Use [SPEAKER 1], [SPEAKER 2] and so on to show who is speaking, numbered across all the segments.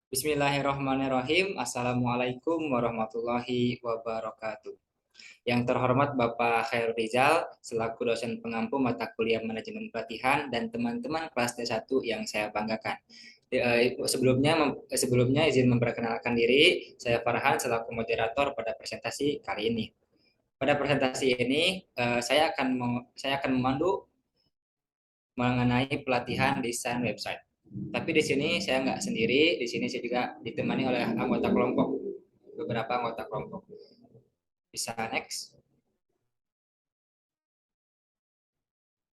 [SPEAKER 1] Bismillahirrahmanirrahim. Assalamualaikum warahmatullahi wabarakatuh. Yang terhormat Bapak Khairul Rizal, selaku dosen pengampu mata kuliah manajemen pelatihan dan teman-teman kelas D1 yang saya banggakan. Sebelumnya izin memperkenalkan diri, saya Farhan selaku moderator pada presentasi kali ini. Pada presentasi ini, saya akan memandu mengenai pelatihan desain website. Tapi di sini saya nggak sendiri, di sini saya juga ditemani oleh anggota kelompok, beberapa anggota kelompok. Bisa next.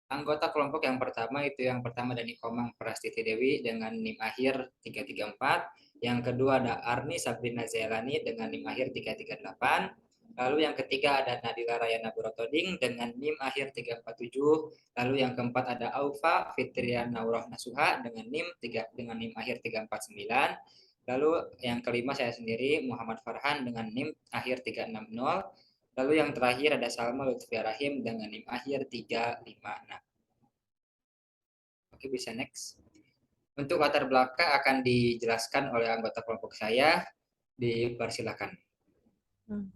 [SPEAKER 1] Anggota kelompok yang pertama yang pertama Dani Komang Prastiti Dewi dengan NIM akhir 334. Yang kedua ada Arni Sabrina Zailani dengan NIM akhir 338. Lalu yang ketiga ada Nadila Rayana Burotoding dengan NIM akhir 347. Lalu yang keempat ada Aufa Fitrian Naurah Nasuha dengan NIM akhir 349. Lalu yang kelima saya sendiri Muhammad Farhan dengan NIM akhir 360. Lalu yang terakhir ada Salma Lutfia Rahim dengan NIM akhir 356. Oke, bisa next. Untuk latar belakang akan dijelaskan oleh anggota kelompok saya. Dipersilakan.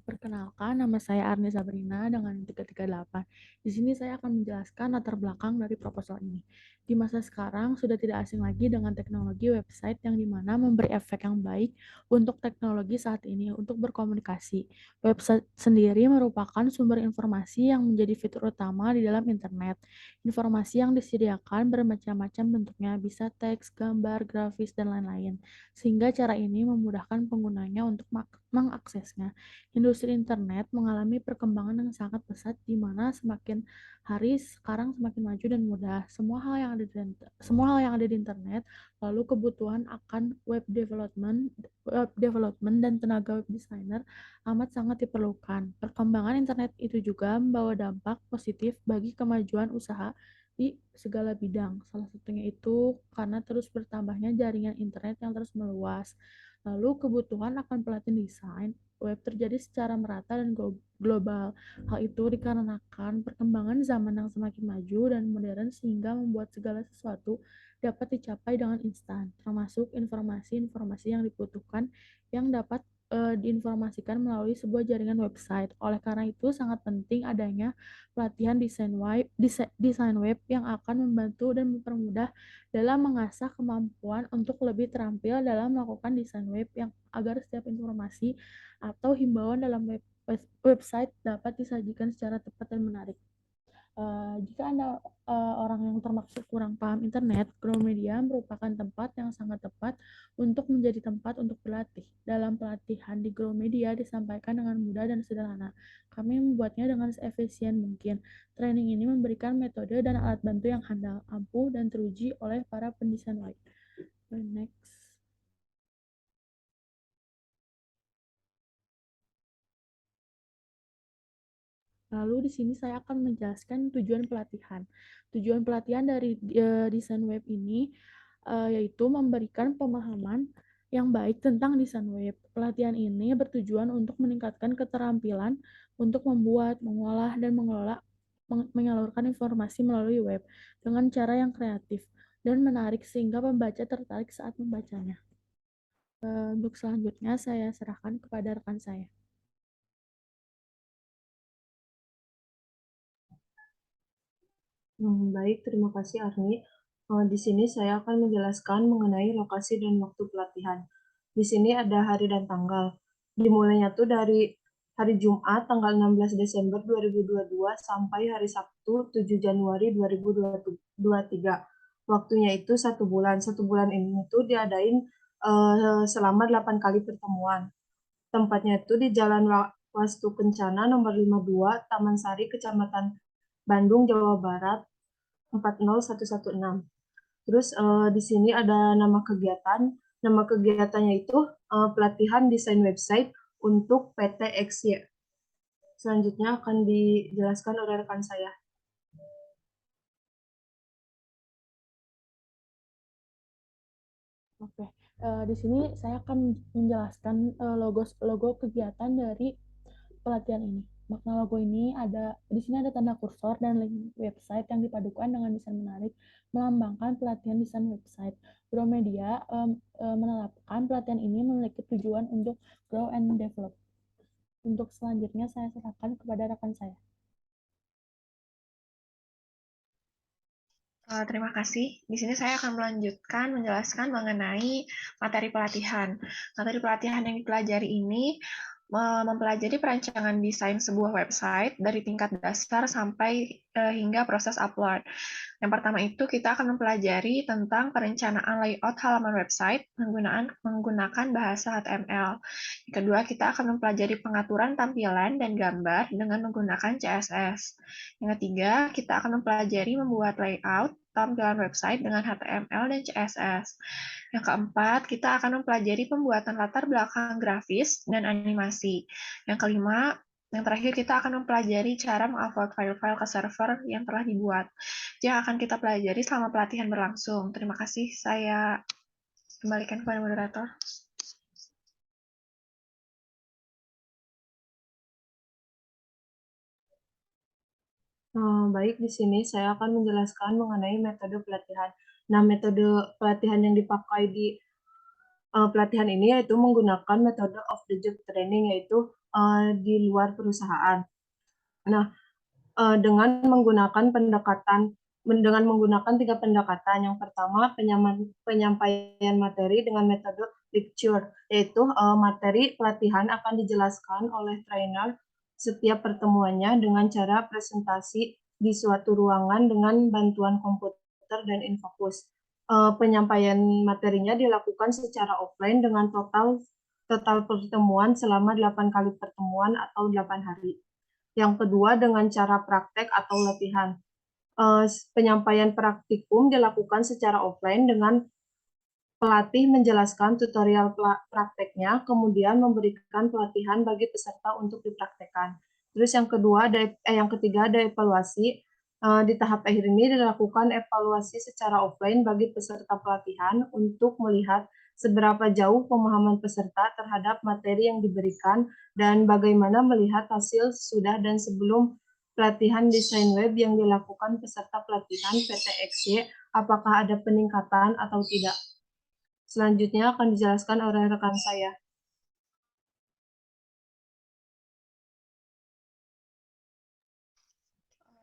[SPEAKER 2] Perkenalkan, nama saya Arni Sabrina dengan 338. Di sini saya akan menjelaskan latar belakang dari proposal ini. Di masa sekarang, sudah tidak asing lagi dengan teknologi website yang dimana memberi efek yang baik untuk teknologi saat ini untuk berkomunikasi. Website sendiri merupakan sumber informasi yang menjadi fitur utama di dalam internet. Informasi yang disediakan bermacam-macam bentuknya, bisa teks, gambar, grafis, dan lain-lain. Sehingga cara ini memudahkan penggunanya untuk mengaksesnya. Industri internet mengalami perkembangan yang sangat pesat di mana semakin hari sekarang semakin maju dan mudah. Semua hal yang ada di internet, lalu kebutuhan akan web development dan tenaga web designer amat sangat diperlukan. Perkembangan internet itu juga membawa dampak positif bagi kemajuan usaha di segala bidang. Salah satunya itu karena terus bertambahnya jaringan internet yang terus meluas. Lalu kebutuhan akan pelatihan desain web terjadi secara merata dan global. Hal itu dikarenakan perkembangan zaman yang semakin maju dan modern sehingga membuat segala sesuatu dapat dicapai dengan instan, termasuk informasi-informasi yang dibutuhkan yang dapat diinformasikan melalui sebuah jaringan website. Oleh karena itu, sangat penting adanya pelatihan desain web yang akan membantu dan mempermudah dalam mengasah kemampuan untuk lebih terampil dalam melakukan desain web yang agar setiap informasi atau himbauan dalam website dapat disajikan secara tepat dan menarik. Jika Anda orang yang termaksud kurang paham internet, Gromedia merupakan tempat yang sangat tepat untuk menjadi tempat untuk berlatih. Dalam pelatihan di Gromedia disampaikan dengan mudah dan sederhana. Kami membuatnya dengan seefisien mungkin. Training ini memberikan metode dan alat bantu yang handal, ampuh, dan teruji oleh para pendesain web. Next. Lalu di sini saya akan menjelaskan tujuan pelatihan. Tujuan pelatihan dari desain web ini yaitu memberikan pemahaman yang baik tentang desain web. Pelatihan ini bertujuan untuk meningkatkan keterampilan untuk membuat, mengolah, dan menyalurkan informasi melalui web dengan cara yang kreatif dan menarik sehingga pembaca tertarik saat membacanya. Untuk selanjutnya saya serahkan kepada rekan saya.
[SPEAKER 3] Baik, terima kasih Arni. Di sini saya akan menjelaskan mengenai lokasi dan waktu pelatihan. Di sini ada hari dan tanggal. Dimulainya tuh dari hari Jumat tanggal 16 Desember 2022 sampai hari Sabtu 7 Januari 2023. Waktunya itu 1 bulan. 1 bulan ini tuh diadain selama 8 kali pertemuan. Tempatnya itu di Jalan Wastu Kencana nomor 52, Taman Sari, Kecamatan Bandung, Jawa Barat 40116. Terus di sini ada nama kegiatan. Nama kegiatannya itu pelatihan desain website untuk PT XY. Selanjutnya akan dijelaskan oleh rekan saya.
[SPEAKER 2] Oke, di sini saya akan menjelaskan logo kegiatan dari pelatihan ini. Makna logo ini di sini ada tanda kursor dan link website yang dipadukan dengan desain menarik melambangkan pelatihan desain website. Grow Media menerapkan pelatihan ini memiliki tujuan untuk grow and develop. Untuk selanjutnya saya serahkan kepada rekan saya.
[SPEAKER 4] Terima kasih. Di sini saya akan melanjutkan menjelaskan mengenai materi pelatihan. Materi pelatihan yang dipelajari ini mempelajari perancangan desain sebuah website dari tingkat dasar sampai hingga proses upload. Yang pertama itu kita akan mempelajari tentang perencanaan layout halaman website menggunakan bahasa HTML. Yang kedua, kita akan mempelajari pengaturan tampilan dan gambar dengan menggunakan CSS. Yang ketiga, kita akan mempelajari membuat layout tampilan website dengan HTML dan CSS. Yang keempat, kita akan mempelajari pembuatan latar belakang grafis dan animasi. Yang kelima, yang terakhir kita akan mempelajari cara mengupload file-file ke server yang telah dibuat. Yang akan kita pelajari selama pelatihan berlangsung. Terima kasih, saya kembalikan kepada moderator.
[SPEAKER 3] Baik, di sini saya akan menjelaskan mengenai metode pelatihan. Nah, metode pelatihan yang dipakai di pelatihan ini yaitu menggunakan metode off the job training, yaitu di luar perusahaan. Nah, dengan menggunakan tiga pendekatan. Yang pertama, penyampaian materi dengan metode lecture, yaitu materi pelatihan akan dijelaskan oleh trainer setiap pertemuannya dengan cara presentasi di suatu ruangan dengan bantuan komputer dan infokus. Penyampaian materinya dilakukan secara offline dengan total pertemuan selama 8 kali pertemuan atau 8 hari. Yang kedua, dengan cara praktek atau latihan. Penyampaian praktikum dilakukan secara offline dengan pelatih menjelaskan tutorial prakteknya, kemudian memberikan pelatihan bagi peserta untuk dipraktekkan. Terus yang ketiga ada evaluasi. Di tahap akhir ini dilakukan evaluasi secara offline bagi peserta pelatihan untuk melihat seberapa jauh pemahaman peserta terhadap materi yang diberikan dan bagaimana melihat hasil sudah dan sebelum pelatihan desain web yang dilakukan peserta pelatihan PTXY, apakah ada peningkatan atau tidak. Selanjutnya akan dijelaskan oleh rekan saya.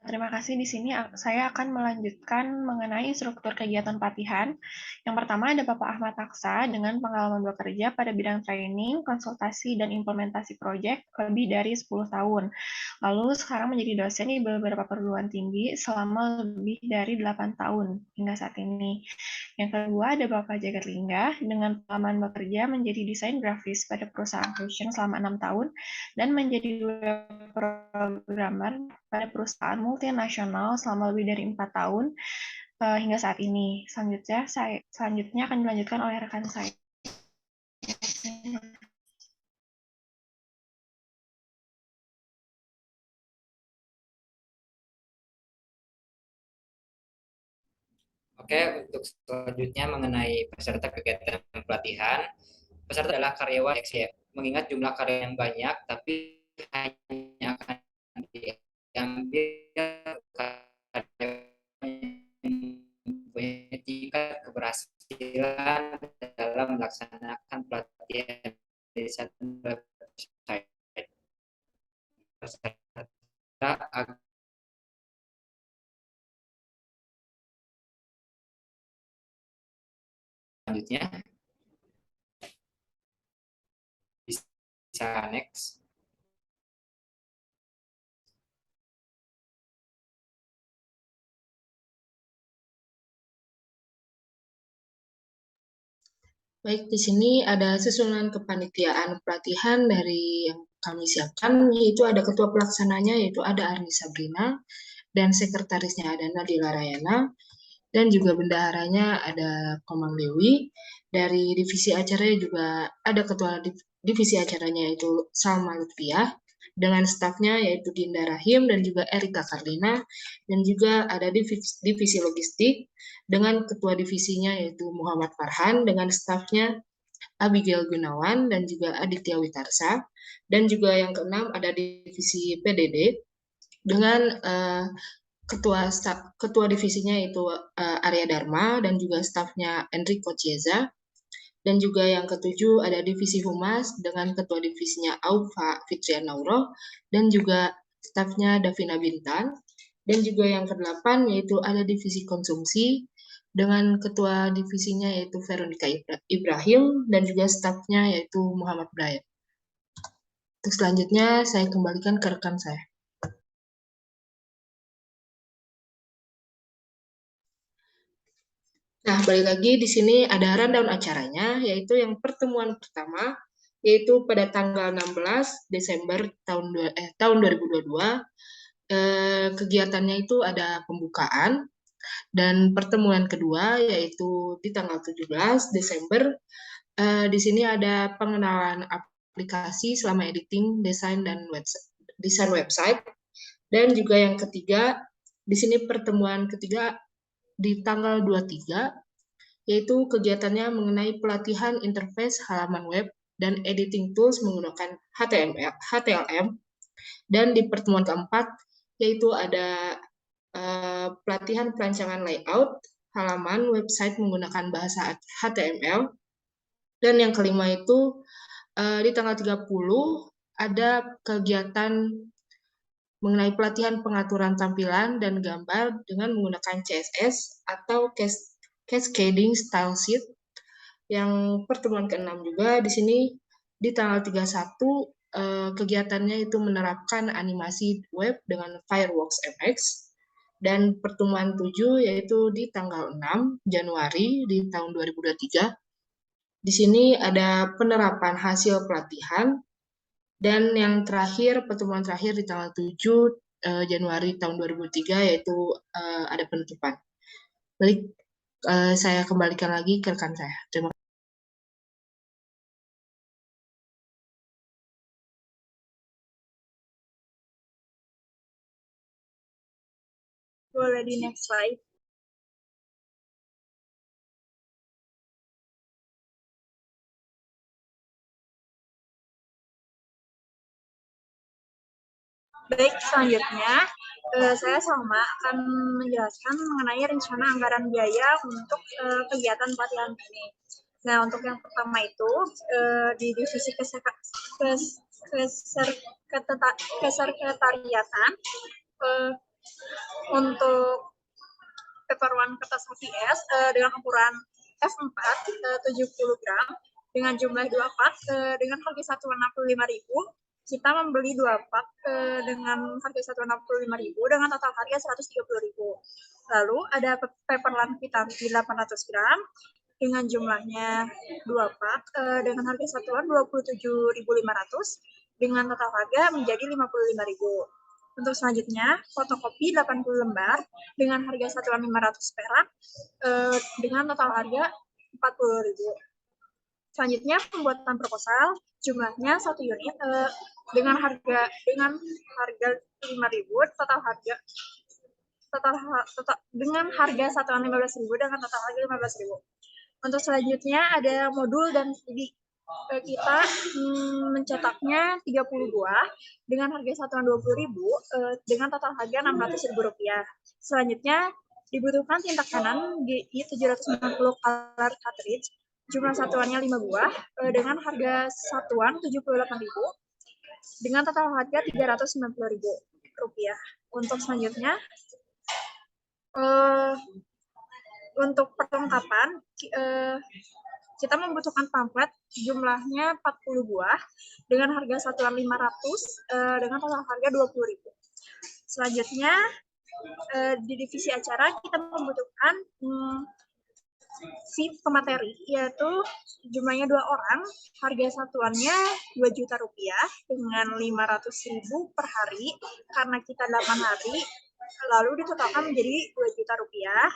[SPEAKER 4] Terima kasih. Di sini saya akan melanjutkan mengenai struktur kegiatan pelatihan. Yang pertama ada Bapak Ahmad Aksa dengan pengalaman bekerja pada bidang training, konsultasi, dan implementasi proyek lebih dari 10 tahun. Lalu sekarang menjadi dosen di beberapa perguruan tinggi selama lebih dari 8 tahun hingga saat ini. Yang kedua ada Bapak Jagat Lingga dengan pengalaman bekerja menjadi desain grafis pada perusahaan fashion selama 6 tahun dan menjadi web programmer pada perusahaan multinasional selama lebih dari 4 tahun hingga saat ini. Selanjutnya akan dilanjutkan oleh rekan saya.
[SPEAKER 1] Oke, untuk selanjutnya mengenai peserta kegiatan pelatihan, peserta adalah karyawan XY. Mengingat jumlah karyawan yang banyak, tapi hanya akan diambil karyawan yang mempunyai tingkat keberhasilan dalam melaksanakan pelatihan di satu website. Peserta selanjutnya bisa next.
[SPEAKER 5] Baik, di sini ada susunan kepanitiaan pelatihan dari yang kami siapkan, yaitu ada ketua pelaksananya, yaitu ada Arni Sabrina, dan sekretarisnya ada Nadila Rayana, dan juga bendaharanya ada Komang Dewi. Dari divisi acara juga ada ketua divisi acaranya, yaitu Salma Lutfiah, dengan stafnya yaitu Dinda Rahim dan juga Erika Karlina, dan juga ada divisi logistik dengan ketua divisinya yaitu Muhammad Farhan dengan stafnya Abigail Gunawan, dan juga Aditya Witarsa. Dan juga yang keenam ada divisi PDD dengan ketua divisinya itu Arya Dharma dan juga stafnya Enrico Chiesa. Dan juga yang ketujuh ada divisi Humas dengan ketua divisinya Aufa Fitrianauro dan juga stafnya Davina Bintan. Dan juga yang kedelapan yaitu ada divisi konsumsi dengan ketua divisinya yaitu Veronica Ibrahim dan juga stafnya yaitu Muhammad Brian. Untuk selanjutnya saya kembalikan ke rekan saya. Nah, balik lagi di sini ada rundown acaranya, yaitu yang pertemuan pertama, yaitu pada tanggal 16 Desember tahun 2022. Kegiatannya itu ada pembukaan, dan pertemuan kedua yaitu di tanggal 17 Desember. Di sini ada pengenalan aplikasi selama editing, desain website. Dan juga yang ketiga, di sini pertemuan ketiga di tanggal 23, yaitu kegiatannya mengenai pelatihan interface halaman web dan editing tools menggunakan HTML. Dan di pertemuan keempat, yaitu ada pelatihan perancangan layout halaman website menggunakan bahasa HTML. Dan yang kelima itu di tanggal 30 ada kegiatan mengenai pelatihan pengaturan tampilan dan gambar dengan menggunakan CSS atau cascading style sheet. Yang pertemuan ke-6 juga di sini di tanggal 31 kegiatannya itu menerapkan animasi web dengan Fireworks MX. Dan pertemuan 7 yaitu di tanggal 6 Januari di tahun 2023. Di sini ada penerapan hasil pelatihan. Dan yang terakhir, pertemuan terakhir di tanggal 7 Januari tahun 2003 yaitu ada penutupan. Baik, saya kembalikan lagi ke rekan saya. Terima kasih.
[SPEAKER 6] Boleh di next slide. Baik, selanjutnya saya Salma akan menjelaskan mengenai rencana anggaran biaya untuk kegiatan pelatihan ini. Nah, untuk yang pertama itu di divisi kesekretariatan untuk paper one kertas HVS dengan ukuran F4 70 gram dengan jumlah 2 pak dengan harga satuan 65.000. Kita membeli 2 pak dengan harga satuan 65.000 dengan total harga 130.000. Lalu ada paper lamp Pitanti 800 gram dengan jumlahnya 2 pak dengan harga satuan 27.500 dengan total harga menjadi 55.000. Untuk selanjutnya, fotokopi 80 lembar dengan harga satuan 500 perak dengan total harga 40.000. Selanjutnya, pembuatan proposal jumlahnya 1 unit dengan harga 5.000, dengan harga satuan 15.000 dengan total harga 15.000. Untuk selanjutnya ada modul dan studi. Kita mencetaknya 30 buah dengan harga satuan 20.000 dengan total harga 600.000 rupiah. Selanjutnya dibutuhkan tinta kanan GI 790 color cartridge, jumlah satuannya 5 buah dengan harga satuan 78.000 dengan total harga 390.000 rupiah. Untuk selanjutnya untuk perlengkapan kita membutuhkan pamflet jumlahnya 40 buah dengan harga satuan 500 dengan total harga 20.000. Selanjutnya di divisi acara kita membutuhkan fee pemateri yaitu jumlahnya 2 orang, harga satuannya 2 juta rupiah dengan 500.000 per hari karena kita 8 hari, lalu ditotalkan menjadi 2 juta rupiah.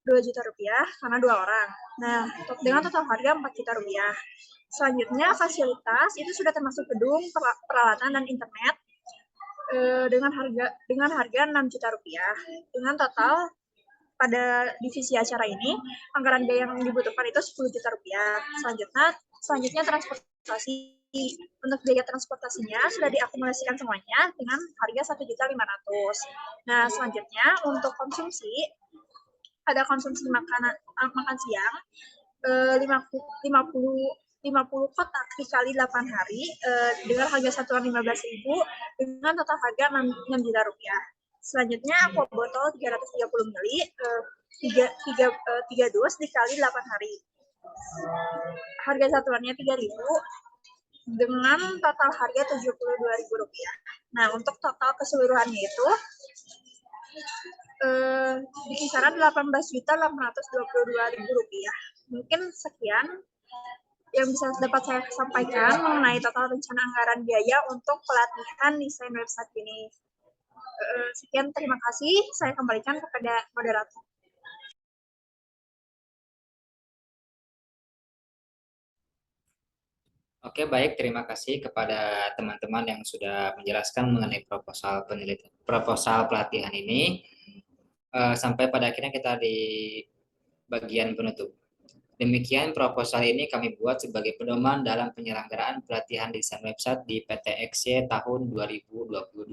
[SPEAKER 6] 2 juta rupiah karena 2 orang. Nah, dengan total harga 4 juta rupiah. Selanjutnya, fasilitas itu sudah termasuk gedung, peralatan, dan internet dengan harga 6 juta rupiah dengan total pada divisi acara ini, anggaran biaya yang dibutuhkan itu 10 juta rupiah. Selanjutnya transportasi. Untuk biaya transportasinya sudah diakumulasikan semuanya dengan harga 1.500.000. Nah, selanjutnya untuk konsumsi, ada konsumsi makan siang 50 kotak dikali 8 hari dengan harga satuan 15.000 dengan total harga 6 juta rupiah. Selanjutnya aqua botol 330 ml 3 dus dikali 8 hari. Harga satuannya 3.000 dengan total harga 72.000 rupiah. Nah, untuk total keseluruhannya itu di kisaran 18.822.000 rupiah. Mungkin sekian yang bisa dapat saya sampaikan mengenai total rencana anggaran biaya untuk pelatihan desain website ini. Sekian, terima kasih. Saya kembalikan kepada moderator.
[SPEAKER 1] Oke, baik. Terima kasih kepada teman-teman yang sudah menjelaskan mengenai proposal pelatihan ini. Sampai pada akhirnya kita di bagian penutup. Demikian proposal ini kami buat sebagai pedoman dalam penyelenggaraan pelatihan desain website di PTXY tahun 2022.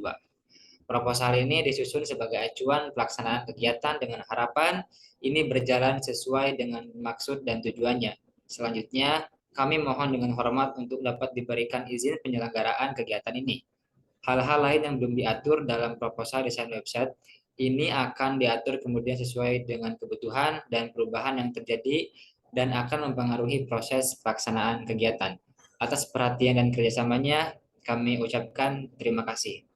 [SPEAKER 1] Proposal ini disusun sebagai acuan pelaksanaan kegiatan dengan harapan ini berjalan sesuai dengan maksud dan tujuannya. Selanjutnya, kami mohon dengan hormat untuk dapat diberikan izin penyelenggaraan kegiatan ini. Hal-hal lain yang belum diatur dalam proposal desain website ini akan diatur kemudian sesuai dengan kebutuhan dan perubahan yang terjadi dan akan mempengaruhi proses pelaksanaan kegiatan. Atas perhatian dan kerjasamanya, kami ucapkan terima kasih.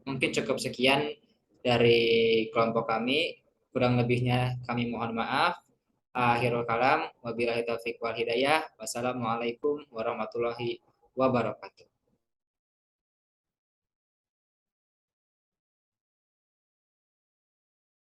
[SPEAKER 1] Mungkin cukup sekian dari kelompok kami. Kurang lebihnya kami mohon maaf. Akhirul kalam, wabillahi taufiq wal hidayah. Wassalamualaikum warahmatullahi wabarakatuh.